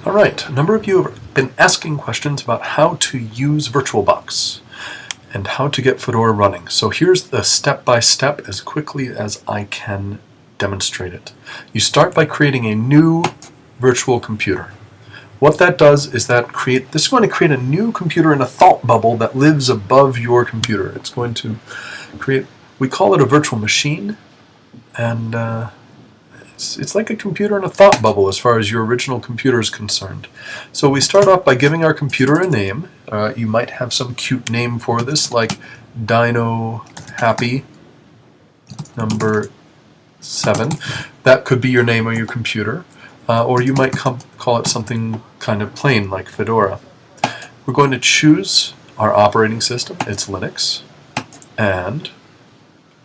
Alright, a number of you have been asking questions about how to use VirtualBox and how to get Fedora running. So here's the step-by-step as quickly as I can demonstrate it. You start by creating a new virtual computer. What that does is that this is going to create a new computer in a thought bubble that lives above your computer. It's going to create, we call it a virtual machine, and it's like a computer in a thought bubble as far as your original computer is concerned. So we start off by giving our computer a name. You might have some cute name for this, like Dino Happy number 7. That could be your name of your computer. Or you might call it something kind of plain like Fedora. We're going to choose our operating system. It's Linux. And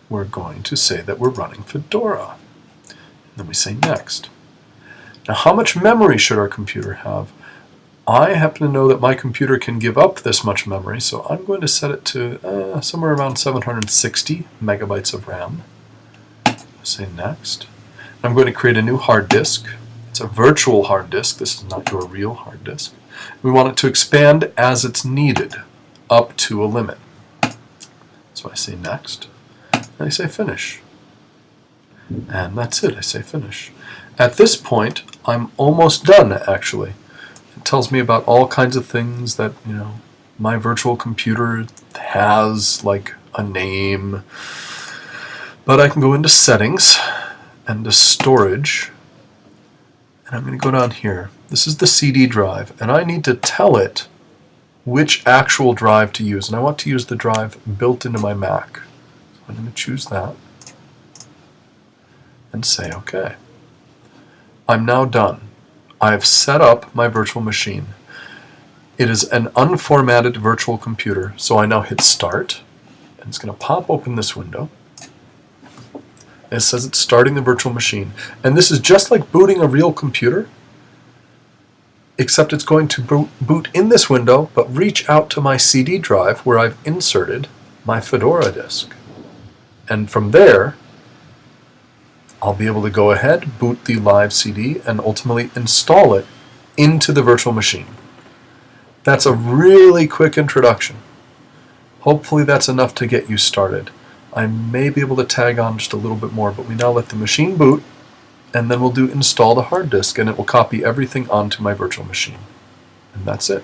we're going to say that we're running Fedora. Then we say next. Now, how much memory should our computer have? I happen to know that my computer can give up this much memory, so I'm going to set it to somewhere around 760 megabytes of RAM. Say next. I'm going to create a new hard disk. It's a virtual hard disk. This is not your real hard disk. We want it to expand as it's needed, up to a limit. So I say next, and I say finish. And that's it, I say finish. At this point, I'm almost done, actually. It tells me about all kinds of things that, my virtual computer has, like a name. But I can go into settings, and to storage, and I'm going to go down here. This is the CD drive, and I need to tell it which actual drive to use. And I want to use the drive built into my Mac. So I'm going to choose that and say OK. I'm now done. I've set up my virtual machine. It is an unformatted virtual computer, so I now hit Start, and it's going to pop open this window. It says it's starting the virtual machine. And this is just like booting a real computer, except it's going to boot in this window, but reach out to my CD drive where I've inserted my Fedora disk. And from there, I'll be able to go ahead, boot the live CD, and ultimately install it into the virtual machine. That's a really quick introduction. Hopefully that's enough to get you started. I may be able to tag on just a little bit more, but we now let the machine boot, and then we'll do install the hard disk, and it will copy everything onto my virtual machine. And that's it.